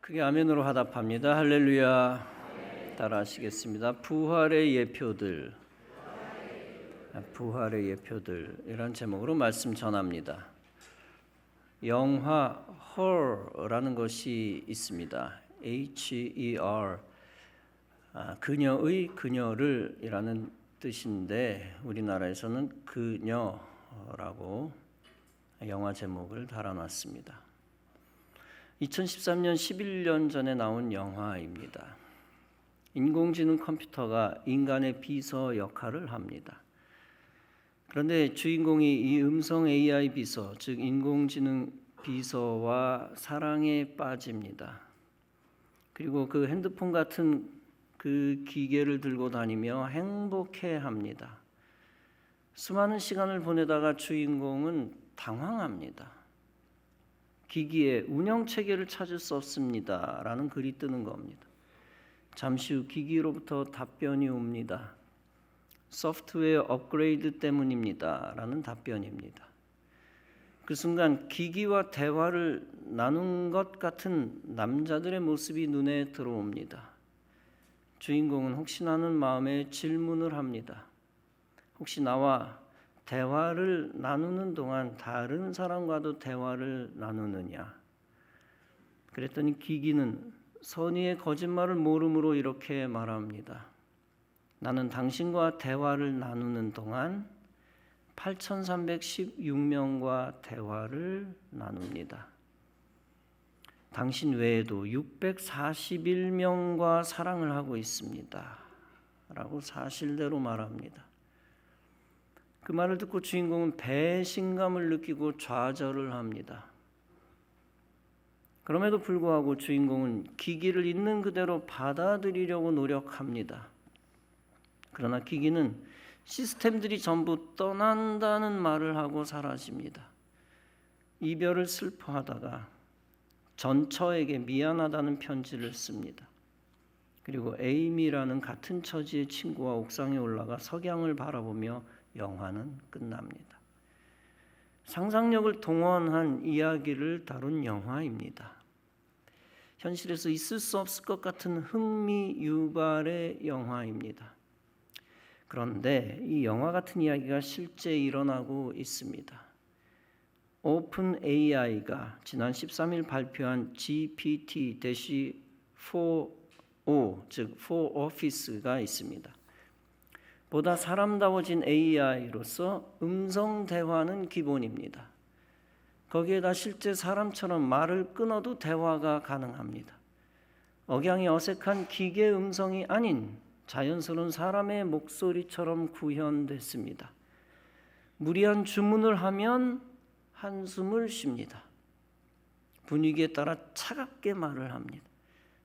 크게 아멘으로 화답합니다. 할렐루야. 따라하시겠습니다. 부활의 예표들, 부활의 예표들이란 제목으로 말씀 전합니다. 영화 Her라는 것이 있습니다. Her, 그녀의 그녀를 이라는 뜻인데 우리나라에서는 그녀라고 영화 제목을 달아놨습니다. 2013년 11년 전에 나온 영화입니다. 인공지능 컴퓨터가 인간의 비서 역할을 합니다. 그런데 주인공이 이 음성 AI 비서, 즉 인공지능 비서와 사랑에 빠집니다. 그리고 그 핸드폰 같은 그 기계를 들고 다니며 행복해합니다. 수많은 시간을 보내다가 주인공은 당황합니다. 기기의 운영 체계를 찾을 수 없습니다. 라는 글이 뜨는 겁니다. 잠시 후 기기로부터 답변이 옵니다. 소프트웨어 업그레이드 때문입니다. 라는 답변입니다. 그 순간 기기와 대화를 나눈 것 같은 남자들의 모습이 눈에 들어옵니다. 주인공은 혹시나는 마음에 질문을 합니다. 혹시 나와 대화를 나누는 동안 다른 사람과도 대화를 나누느냐? 그랬더니 기기는 선의의 거짓말을 모름으로 이렇게 말합니다. 나는 당신과 대화를 나누는 동안 8,316명과 대화를 나눕니다. 당신 외에도 641명과 사랑을 하고 있습니다. 라고 사실대로 말합니다. 그 말을 듣고 주인공은 배신감을 느끼고 좌절을 합니다. 그럼에도 불구하고 주인공은 기기를 있는 그대로 받아들이려고 노력합니다. 그러나 기기는 시스템들이 전부 떠난다는 말을 하고 사라집니다. 이별을 슬퍼하다가 전처에게 미안하다는 편지를 씁니다. 그리고 에이미라는 같은 처지의 친구와 옥상에 올라가 석양을 바라보며 영화는 끝납니다. 상상력을 동원한 이야기를 다룬 영화입니다. 현실에서 있을 수 없을 것 같은 흥미 유발의 영화입니다. 그런데 이 영화 같은 이야기가 실제 일어나고 있습니다. 오픈 AI가 지난 13일 발표한 GPT-4o, 즉 For Office가 있습니다. 보다 사람다워진 AI로서 음성 대화는 기본입니다. 거기에다 실제 사람처럼 말을 끊어도 대화가 가능합니다. 억양이 어색한 기계 음성이 아닌 자연스러운 사람의 목소리처럼 구현됐습니다. 무리한 주문을 하면 한숨을 쉽니다. 분위기에 따라 차갑게 말을 합니다.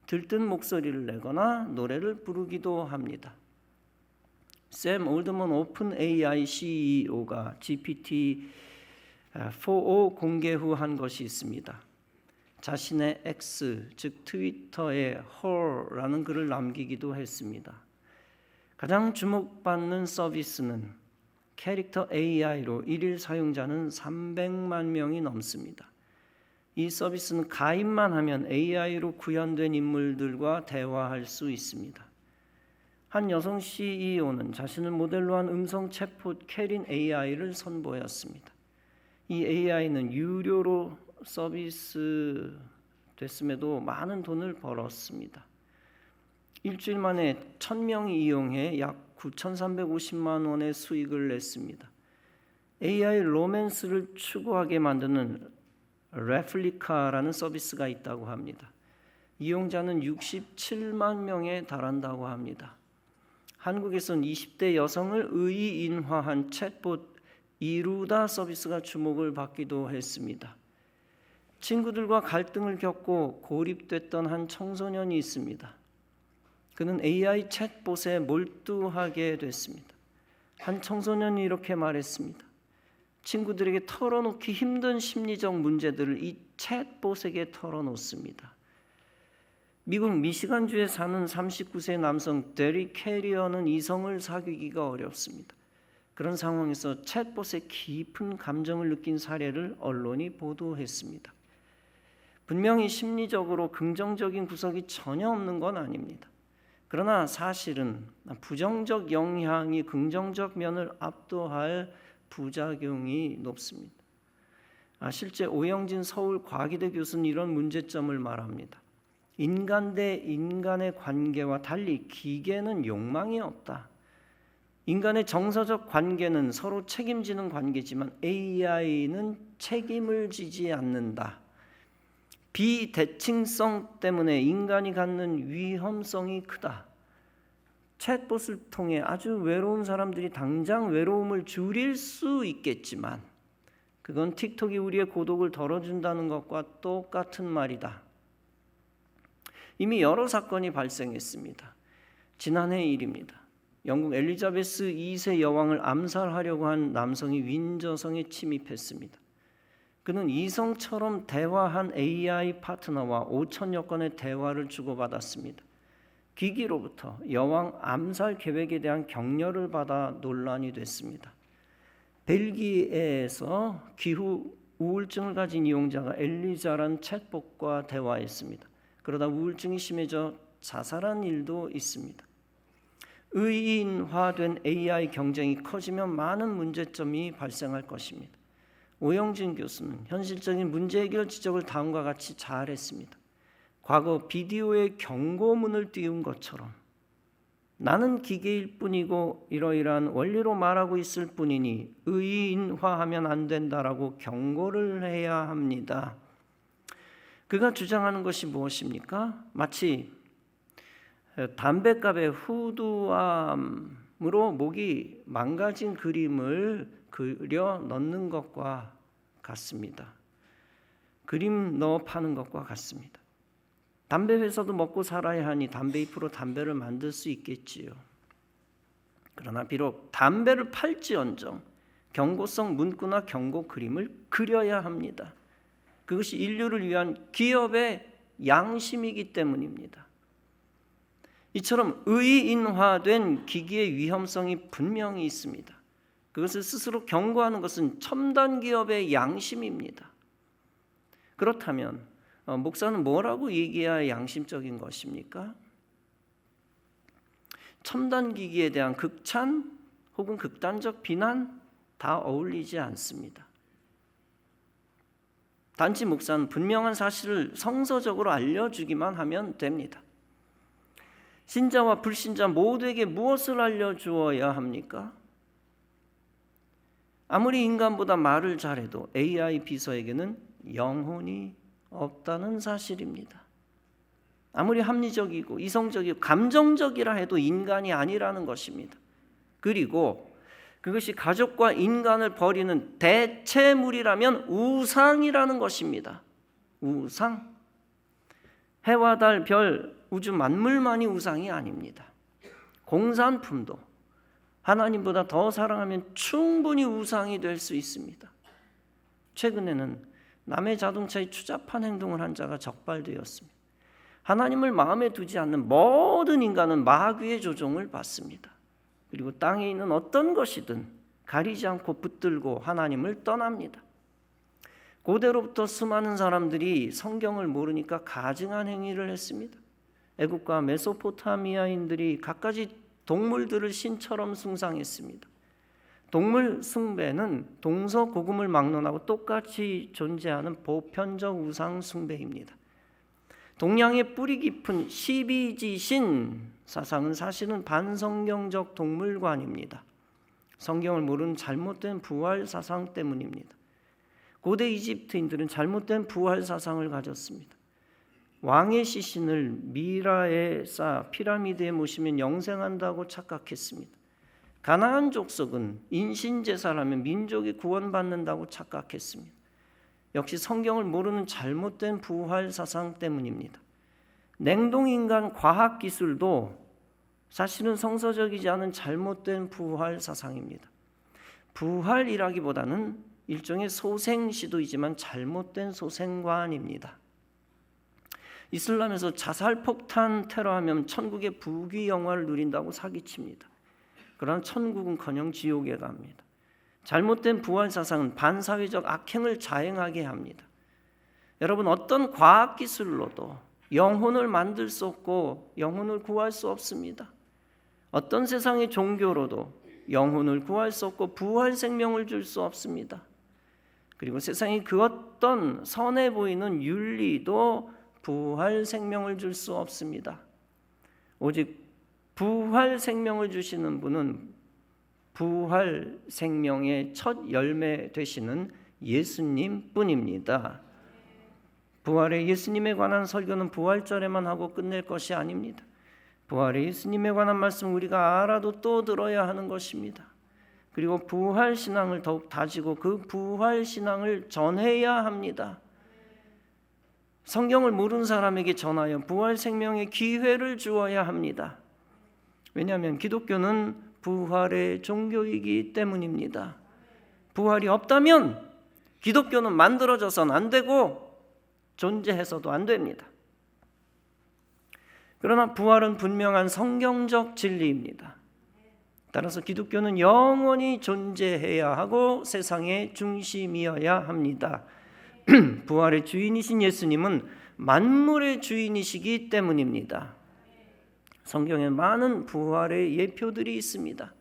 들뜬 목소리를 내거나 노래를 부르기도 합니다. 샘 올드먼 오픈 AI CEO가 GPT-4o 공개 후 한 것이 있습니다. 자신의 X, 즉 트위터에 her라는 글을 남기기도 했습니다. 가장 주목받는 서비스는 캐릭터 AI로 일일 사용자는 300만 명이 넘습니다. 이 서비스는 가입만 하면 AI로 구현된 인물들과 대화할 수 있습니다. 한 여성 CEO는 자신을 모델로 한 음성 챗봇 캐린 AI를 선보였습니다. 이 AI는 유료로 서비스 됐음에도 많은 돈을 벌었습니다. 일주일 만에 1,000명이 이용해 약 9,350만 원의 수익을 냈습니다. AI 로맨스를 추구하게 만드는 레플리카라는 서비스가 있다고 합니다. 이용자는 67만 명에 달한다고 합니다. 한국에서는 20대 여성을 의인화한 챗봇 이루다 서비스가 주목을 받기도 했습니다. 친구들과 갈등을 겪고 고립됐던 한 청소년이 있습니다. 그는 AI 챗봇에 몰두하게 됐습니다. 한 청소년이 이렇게 말했습니다. 친구들에게 털어놓기 힘든 심리적 문제들을 이 챗봇에게 털어놓습니다. 미국 미시간주에 사는 39세 남성 데릭 캐리어는 이성을 사귀기가 어렵습니다. 그런 상황에서 챗봇의 깊은 감정을 느낀 사례를 언론이 보도했습니다. 분명히 심리적으로 긍정적인 구석이 전혀 없는 건 아닙니다. 그러나 사실은 부정적 영향이 긍정적 면을 압도할 부작용이 높습니다. 실제 오영진 서울과기대 교수는 이런 문제점을 말합니다. 인간 대 인간의 관계와 달리 기계는 욕망이 없다. 인간의 정서적 관계는 서로 책임지는 관계지만 AI는 책임을 지지 않는다. 비대칭성 때문에 인간이 갖는 위험성이 크다. 챗봇을 통해 아주 외로운 사람들이 당장 외로움을 줄일 수 있겠지만 그건 틱톡이 우리의 고독을 덜어준다는 것과 똑같은 말이다. 이미 여러 사건이 발생했습니다. 지난해 일입니다. 영국 엘리자베스 2세 여왕을 암살하려고 한 남성이 윈저성에 침입했습니다. 그는 이성처럼 대화한 AI 파트너와 5천여 건의 대화를 주고받았습니다. 기기로부터 여왕 암살 계획에 대한 격려를 받아 논란이 됐습니다. 벨기에에서 기후 우울증을 가진 이용자가 엘리자란 챗봇과 대화했습니다. 그러다 우울증이 심해져 자살한 일도 있습니다. 의인화된 AI 경쟁이 커지면 많은 문제점이 발생할 것입니다. 오영진 교수는 현실적인 문제 해결 지적을 다음과 같이 잘했습니다. 과거 비디오에 경고문을 띄운 것처럼 나는 기계일 뿐이고 이러이러한 원리로 말하고 있을 뿐이니 의인화하면 안 된다라고 경고를 해야 합니다. 그가 주장하는 것이 무엇입니까? 마치 담뱃갑에 후두암으로 목이 망가진 그림을 그려 넣는 것과 같습니다. 그림 넣어 파는 것과 같습니다. 담배 회사도 먹고 살아야 하니 담배 잎으로 담배를 만들 수 있겠지요. 그러나 비록 담배를 팔지언정 경고성 문구나 경고 그림을 그려야 합니다. 그것이 인류를 위한 기업의 양심이기 때문입니다. 이처럼 의인화된 기기의 위험성이 분명히 있습니다. 그것을 스스로 경고하는 것은 첨단 기업의 양심입니다. 그렇다면 목사는 뭐라고 얘기해야 양심적인 것입니까? 첨단 기기에 대한 극찬 혹은 극단적 비난 다 어울리지 않습니다. 단지 목사는 분명한 사실을 성서적으로 알려주기만 하면 됩니다. 신자와 불신자 모두에게 무엇을 알려주어야 합니까? 아무리 인간보다 말을 잘해도 AI 비서에게는 영혼이 없다는 사실입니다. 아무리 합리적이고 이성적이고 감정적이라 해도 인간이 아니라는 것입니다. 그리고 그것이 가족과 인간을 버리는 대체물이라면 우상이라는 것입니다. 우상. 해와 달, 별, 우주 만물만이 우상이 아닙니다. 공산품도 하나님보다 더 사랑하면 충분히 우상이 될 수 있습니다. 최근에는 남의 자동차에 추잡한 행동을 한 자가 적발되었습니다. 하나님을 마음에 두지 않는 모든 인간은 마귀의 조종을 받습니다. 그리고 땅에 있는 어떤 것이든 가리지 않고 붙들고 하나님을 떠납니다. 고대로부터 수많은 사람들이 성경을 모르니까 가증한 행위를 했습니다. 애국과 메소포타미아인들이 갖가지 동물들을 신처럼 숭상했습니다. 동물 숭배는 동서고금을 막론하고 똑같이 존재하는 보편적 우상 숭배입니다. 동양의 뿌리 깊은 시비지신 사상은 사실은 반성경적 동물관입니다. 성경을 모르는 잘못된 부활 사상 때문입니다. 고대 이집트인들은 잘못된 부활 사상을 가졌습니다. 왕의 시신을 미라에 쌓아 피라미드에 모시면 영생한다고 착각했습니다. 가나안 족속은 인신제사라면 민족이 구원받는다고 착각했습니다. 역시 성경을 모르는 잘못된 부활 사상 때문입니다. 냉동인간 과학기술도 사실은 성서적이지 않은 잘못된 부활 사상입니다. 부활이라기보다는 일종의 소생시도이지만 잘못된 소생관입니다. 이슬람에서 자살폭탄 테러하면 천국의 부귀 영화를 누린다고 사기칩니다. 그러나 천국은커녕 지옥에 갑니다. 잘못된 부활 사상은 반사회적 악행을 자행하게 합니다. 여러분, 어떤 과학 기술로도 영혼을 만들 수 없고 영혼을 구할 수 없습니다. 어떤 세상의 종교로도 영혼을 구할 수 없고 부활 생명을 줄 수 없습니다. 그리고 세상의 그 어떤 선해 보이는 윤리도 부활 생명을 줄 수 없습니다. 오직 부활 생명을 주시는 분은 부활 생명의 첫 열매 되시는 예수님 뿐입니다. 부활의 예수님에 관한 설교는 부활절에만 하고 끝낼 것이 아닙니다. 부활의 예수님에 관한 말씀 우리가 알아도 또 들어야 하는 것입니다. 그리고 부활 신앙을 더욱 다지고 그 부활 신앙을 전해야 합니다. 성경을 모르는 사람에게 전하여 부활 생명의 기회를 주어야 합니다. 왜냐하면 기독교는 부활의 종교이기 때문입니다. 부활이 없다면 기독교는 만들어져서는 안 되고 존재해서도 안 됩니다. 그러나 부활은 분명한 성경적 진리입니다. 따라서 기독교는 영원히 존재해야 하고 세상의 중심이어야 합니다. 부활의 주인이신 예수님은 만물의 주인이시기 때문입니다. 성경에 많은 부활의 예표들이 있습니다.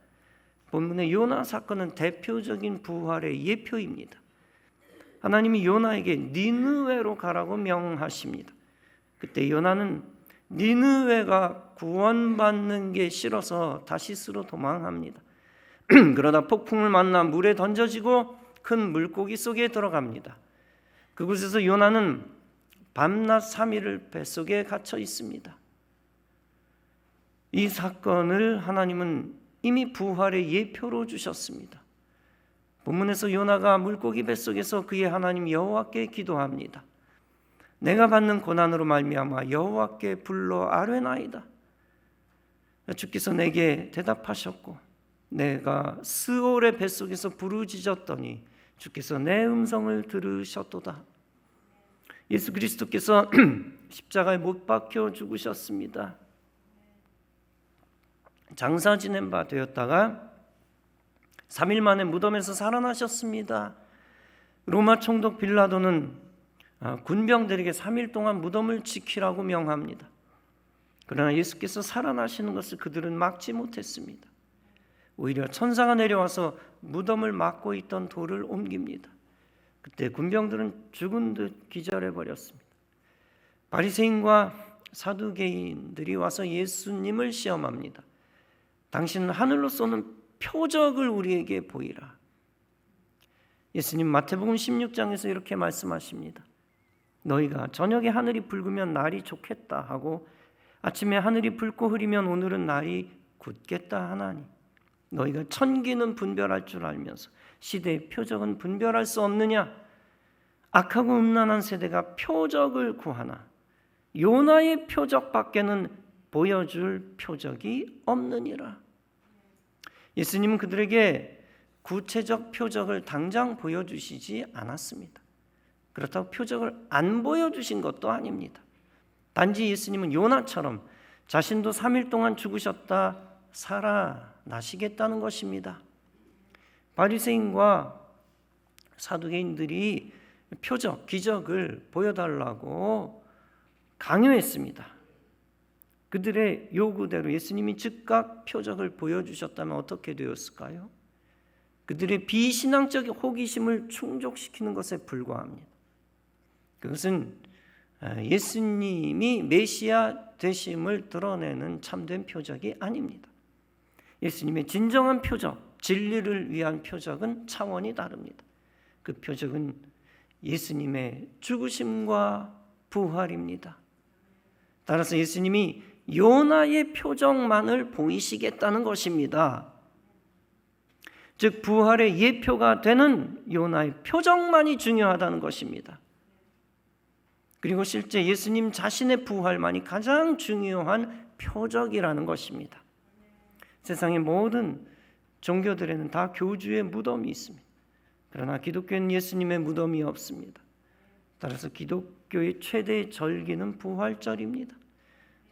본문의 요나 사건은 대표적인 부활의 예표입니다. 하나님이 요나에게 니느웨로 가라고 명하십니다. 그때 요나는 니느웨가 구원받는 게 싫어서 다시스로 도망합니다. 그러다 폭풍을 만나 물에 던져지고 큰 물고기 속에 들어갑니다. 그곳에서 요나는 밤낮 3일을 뱃속에 갇혀 있습니다. 이 사건을 하나님은 이미 부활의 예표로 주셨습니다. 본문에서 요나가 물고기 뱃속에서 그의 하나님 여호와께 기도합니다. 내가 받는 고난으로 말미암아 여호와께 불러 아뢰나이다. 주께서 내게 대답하셨고 내가 스올의 뱃속에서 부르짖었더니 주께서 내 음성을 들으셨도다. 예수 그리스도께서 십자가에 못 박혀 죽으셨습니다. 장사 지낸 바 되었다가 3일 만에 무덤에서 살아나셨습니다. 로마 총독 빌라도는 군병들에게 3일 동안 무덤을 지키라고 명합니다. 그러나 예수께서 살아나시는 것을 그들은 막지 못했습니다. 오히려 천사가 내려와서 무덤을 막고 있던 돌을 옮깁니다. 그때 군병들은 죽은 듯 기절해 버렸습니다. 바리새인과 사두개인들이 와서 예수님을 시험합니다. 당신은 하늘로 쏘는 표적을 우리에게 보이라. 예수님 마태복음 16장에서 이렇게 말씀하십니다. 너희가 저녁에 하늘이 붉으면 날이 좋겠다 하고 아침에 하늘이 붉고 흐리면 오늘은 날이 굳겠다 하나니 너희가 천기는 분별할 줄 알면서 시대의 표적은 분별할 수 없느냐? 악하고 음란한 세대가 표적을 구하나 요나의 표적밖에는 보여줄 표적이 없느니라. 예수님은 그들에게 구체적 표적을 당장 보여주시지 않았습니다. 그렇다고 표적을 안 보여주신 것도 아닙니다. 단지 예수님은 요나처럼 자신도 3일 동안 죽으셨다 살아나시겠다는 것입니다. 바리새인과 사두개인들이 표적, 기적을 보여달라고 강요했습니다. 그들의 요구대로 예수님이 즉각 표적을 보여주셨다면 어떻게 되었을까요? 그들의 비신앙적 호기심을 충족시키는 것에 불과합니다. 그것은 예수님이 메시아 되심을 드러내는 참된 표적이 아닙니다. 예수님의 진정한 표적, 진리를 위한 표적은 차원이 다릅니다. 그 표적은 예수님의 죽으심과 부활입니다. 따라서 예수님이 요나의 표적만을 보이시겠다는 것입니다. 즉 부활의 예표가 되는 요나의 표적만이 중요하다는 것입니다. 그리고 실제 예수님 자신의 부활만이 가장 중요한 표적이라는 것입니다. 세상의 모든 종교들에는 다 교주의 무덤이 있습니다. 그러나 기독교는 예수님의 무덤이 없습니다. 따라서 기독교의 최대의 절기는 부활절입니다.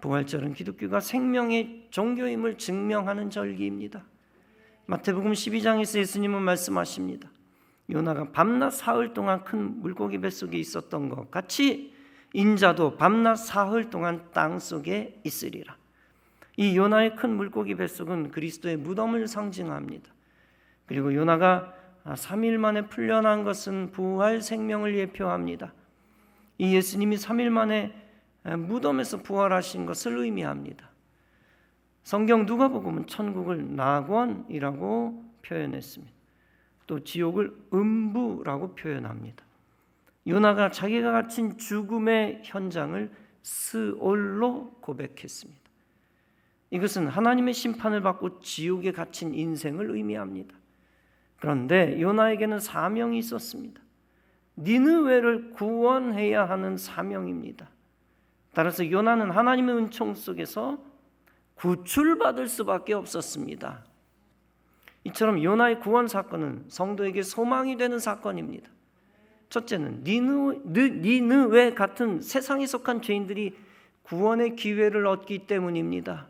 부활절은 기독교가 생명의 종교임을 증명하는 절기입니다. 마태복음 12장에서 예수님은 말씀하십니다. 요나가 밤낮 사흘 동안 큰 물고기 뱃속에 있었던 것 같이 인자도 밤낮 사흘 동안 땅속에 있으리라. 이 요나의 큰 물고기 뱃속은 그리스도의 무덤을 상징합니다. 그리고 요나가 3일 만에 풀려난 것은 부활 생명을 예표합니다. 이 예수님이 3일 만에 무덤에서 부활하신 것을 의미합니다. 성경 누가복음은 천국을 낙원이라고 표현했습니다. 또 지옥을 음부라고 표현합니다. 요나가 자기가 갇힌 죽음의 현장을 스올로 고백했습니다. 이것은 하나님의 심판을 받고 지옥에 갇힌 인생을 의미합니다. 그런데 요나에게는 사명이 있었습니다. 니느웨를 구원해야 하는 사명입니다. 따라서 요나는 하나님의 은총 속에서 구출받을 수밖에 없었습니다. 이처럼 요나의 구원 사건은 성도에게 소망이 되는 사건입니다. 첫째는 니느웨 같은 세상에 속한 죄인들이 구원의 기회를 얻기 때문입니다.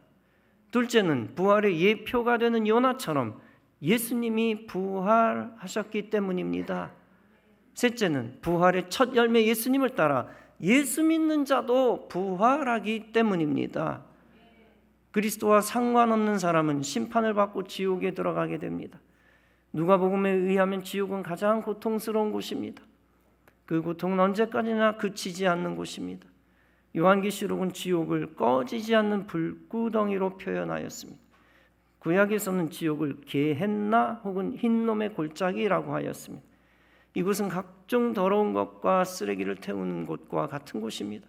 둘째는 부활의 예표가 되는 요나처럼 예수님이 부활하셨기 때문입니다. 셋째는 부활의 첫 열매 예수님을 따라 예수 믿는 자도 부활하기 때문입니다. 그리스도와 상관없는 사람은 심판을 받고 지옥에 들어가게 됩니다. 누가복음에 의하면 지옥은 가장 고통스러운 곳입니다. 그 고통은 언제까지나 그치지 않는 곳입니다. 요한계시록은 지옥을 꺼지지 않는 불구덩이로 표현하였습니다. 구약에서는 지옥을 게헨나 혹은 흰놈의 골짜기라고 하였습니다. 이곳은 각종 더러운 것과 쓰레기를 태우는 곳과 같은 곳입니다.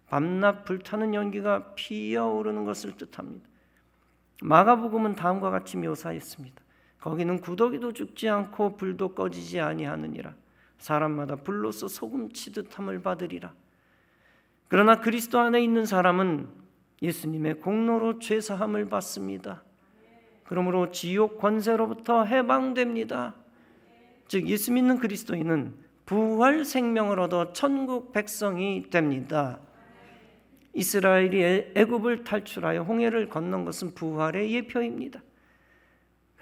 밤낮 불타는 연기가 피어오르는 것을 뜻합니다. 마가복음은 다음과 같이 묘사했습니다. 거기는 구더기도 죽지 않고 불도 꺼지지 아니하느니라. 사람마다 불로서 소금치듯함을 받으리라. 그러나 그리스도 안에 있는 사람은 예수님의 공로로 죄사함을 받습니다. 그러므로 지옥 권세로부터 해방됩니다. 즉 예수 믿는 그리스도인은 부활 생명을 얻어 천국 백성이 됩니다. 이스라엘이 애굽을 탈출하여 홍해를 건넌 것은 부활의 예표입니다.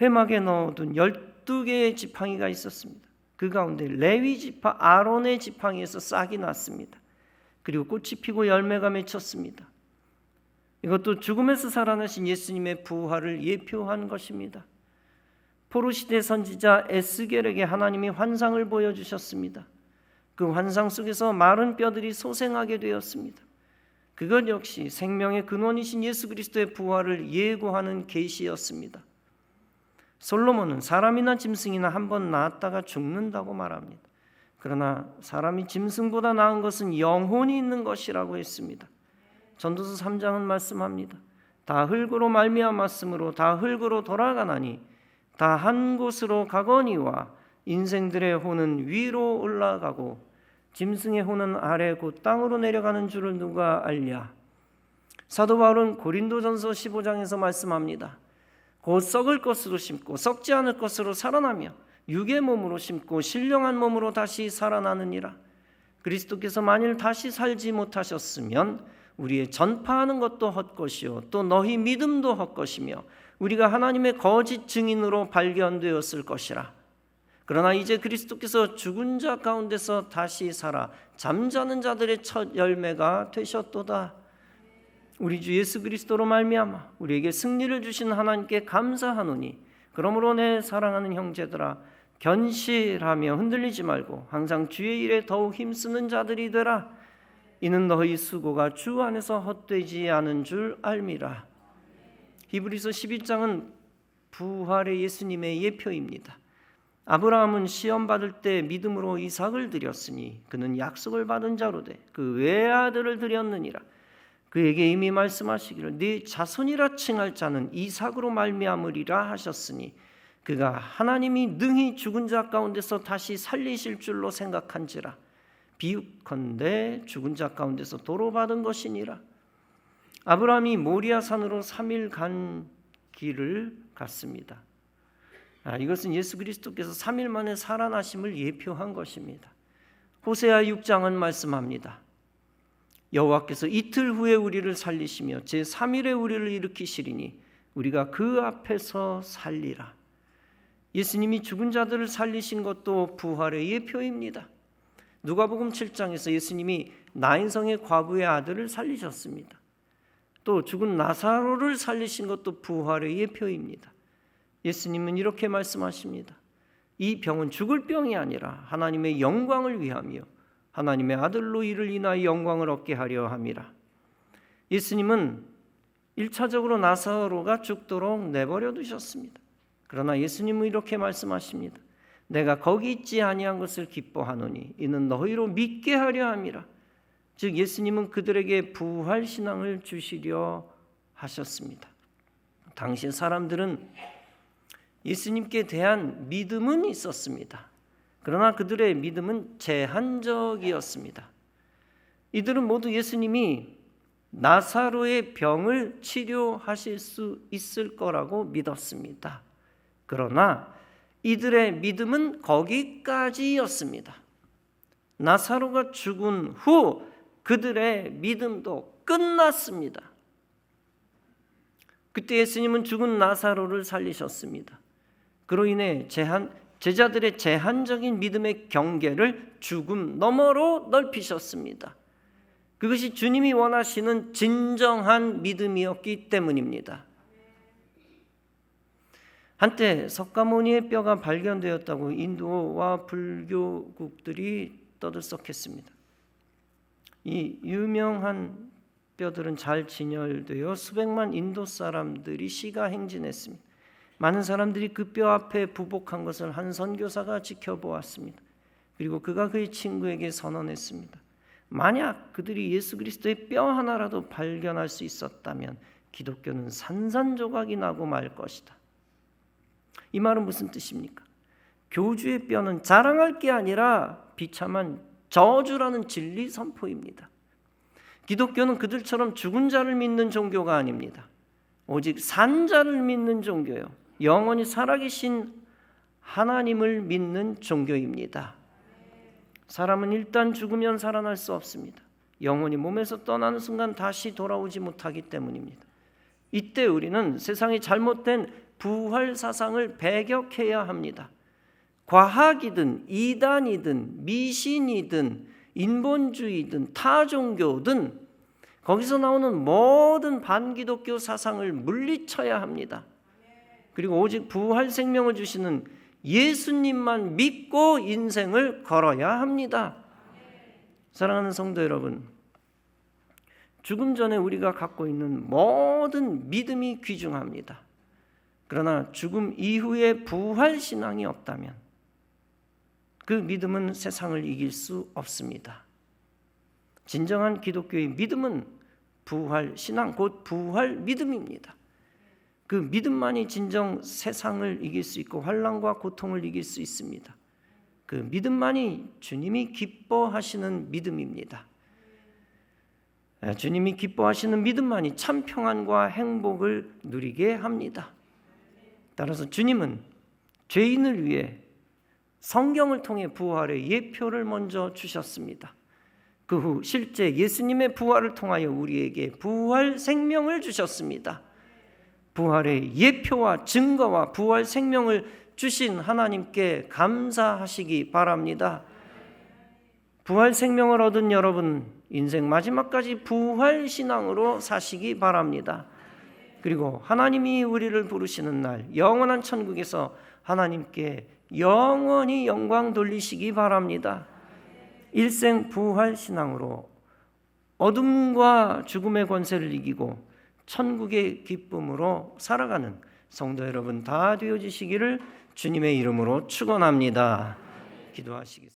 회막에 넣어둔 12개의 지팡이가 있었습니다. 그 가운데 레위 지파 아론의 지팡이에서 싹이 났습니다. 그리고 꽃이 피고 열매가 맺혔습니다. 이것도 죽음에서 살아나신 예수님의 부활을 예표한 것입니다. 포로시대 선지자 에스겔에게 하나님이 환상을 보여주셨습니다. 그 환상 속에서 마른 뼈들이 소생하게 되었습니다. 그것 역시 생명의 근원이신 예수 그리스도의 부활을 예고하는 계시였습니다. 솔로몬은 사람이나 짐승이나 한 번 낳았다가 죽는다고 말합니다. 그러나 사람이 짐승보다 나은 것은 영혼이 있는 것이라고 했습니다. 전도서 3장은 말씀합니다. 다 흙으로 말미암았으므로 다 흙으로 돌아가나니 다 한 곳으로 가거니와 인생들의 혼은 위로 올라가고 짐승의 혼은 아래 곧 땅으로 내려가는 줄을 누가 알랴. 사도 바울은 고린도전서 15장에서 말씀합니다. 곧 썩을 것으로 심고 썩지 않을 것으로 살아나며 육의 몸으로 심고 신령한 몸으로 다시 살아나느니라. 그리스도께서 만일 다시 살지 못하셨으면 우리의 전파하는 것도 헛것이요 또 너희 믿음도 헛것이며 우리가 하나님의 거짓 증인으로 발견되었을 것이라. 그러나 이제 그리스도께서 죽은 자 가운데서 다시 살아 잠자는 자들의 첫 열매가 되셨도다. 우리 주 예수 그리스도로 말미암아 우리에게 승리를 주신 하나님께 감사하노니 그러므로 내 사랑하는 형제들아 견실하며 흔들리지 말고 항상 주의 일에 더욱 힘쓰는 자들이 되라. 이는 너희 수고가 주 안에서 헛되지 않은 줄 알미라. 히브리서 11장은 부활의 예수님의 예표입니다. 아브라함은 시험 받을 때 믿음으로 이삭을 드렸으니 그는 약속을 받은 자로 돼 그 외아들을 드렸느니라. 그에게 이미 말씀하시기를 네 자손이라 칭할 자는 이삭으로 말미암으리라 하셨으니 그가 하나님이 능히 죽은 자 가운데서 다시 살리실 줄로 생각한지라. 비유컨대 죽은 자 가운데서 도로 받은 것이니라. 아브라함이 모리아 산으로 3일 간 길을 갔습니다. 이것은 예수 그리스도께서 3일 만에 살아나심을 예표한 것입니다. 호세아 6장은 말씀합니다. 여호와께서 이틀 후에 우리를 살리시며 제3일에 우리를 일으키시리니 우리가 그 앞에서 살리라. 예수님이 죽은 자들을 살리신 것도 부활의 예표입니다. 누가복음 7장에서 예수님이 나인성의 과부의 아들을 살리셨습니다. 또 죽은 나사로를 살리신 것도 부활의 예표입니다. 예수님은 이렇게 말씀하십니다. 이 병은 죽을 병이 아니라 하나님의 영광을 위하며 하나님의 아들로 이를 인하여 영광을 얻게 하려 함이라. 예수님은 1차적으로 나사로가 죽도록 내버려 두셨습니다. 그러나 예수님은 이렇게 말씀하십니다. 내가 거기 있지 아니한 것을 기뻐하노니 이는 너희로 믿게 하려 함이라. 즉 예수님은 그들에게 부활 신앙을 주시려 하셨습니다. 당시 사람들은 예수님께 대한 믿음은 있었습니다. 그러나 그들의 믿음은 제한적이었습니다. 이들은 모두 예수님이 나사로의 병을 치료하실 수 있을 거라고 믿었습니다. 그러나 이들의 믿음은 거기까지였습니다. 나사로가 죽은 후 그들의 믿음도 끝났습니다. 그때 예수님은 죽은 나사로를 살리셨습니다. 그로 인해 제자들의 제한적인 믿음의 경계를 죽음 너머로 넓히셨습니다. 그것이 주님이 원하시는 진정한 믿음이었기 때문입니다. 한때 석가모니의 뼈가 발견되었다고 인도와 불교국들이 떠들썩했습니다. 이 유명한 뼈들은 잘 진열되어 수백만 인도 사람들이 시가 행진했습니다. 많은 사람들이 그 뼈 앞에 부복한 것을 한 선교사가 지켜보았습니다. 그리고 그가 그의 친구에게 선언했습니다. 만약 그들이 예수 그리스도의 뼈 하나라도 발견할 수 있었다면 기독교는 산산조각이 나고 말 것이다. 이 말은 무슨 뜻입니까? 교주의 뼈는 자랑할 게 아니라 비참한 저주라는 진리 선포입니다. 기독교는 그들처럼 죽은 자를 믿는 종교가 아닙니다. 오직 산 자를 믿는 종교요. 영원히 살아계신 하나님을 믿는 종교입니다. 사람은 일단 죽으면 살아날 수 없습니다. 영혼이 몸에서 떠나는 순간 다시 돌아오지 못하기 때문입니다. 이때 우리는 세상의 잘못된 부활 사상을 배격해야 합니다. 과학이든 이단이든 미신이든 인본주의든 타종교든 거기서 나오는 모든 반기독교 사상을 물리쳐야 합니다. 그리고 오직 부활 생명을 주시는 예수님만 믿고 인생을 걸어야 합니다. 사랑하는 성도 여러분, 죽음 전에 우리가 갖고 있는 모든 믿음이 귀중합니다. 그러나 죽음 이후에 부활 신앙이 없다면 그 믿음은 세상을 이길 수 없습니다. 진정한 기독교의 믿음은 부활 신앙, 곧 부활 믿음입니다. 그 믿음만이 진정 세상을 이길 수 있고 환난과 고통을 이길 수 있습니다. 그 믿음만이 주님이 기뻐하시는 믿음입니다. 주님이 기뻐하시는 믿음만이 참 평안과 행복을 누리게 합니다. 따라서 주님은 죄인을 위해 성경을 통해 부활의 예표를 먼저 주셨습니다. 그 후 실제 예수님의 부활을 통하여 우리에게 부활 생명을 주셨습니다. 부활의 예표와 증거와 부활 생명을 주신 하나님께 감사하시기 바랍니다. 부활 생명을 얻은 여러분, 인생 마지막까지 부활 신앙으로 사시기 바랍니다. 그리고 하나님이 우리를 부르시는 날 영원한 천국에서 하나님께 영원히 영광 돌리시기 바랍니다. 일생 부활 신앙으로 어둠과 죽음의 권세를 이기고 천국의 기쁨으로 살아가는 성도 여러분 다 되어지시기를 주님의 이름으로 축원합니다. 기도하시겠습니다.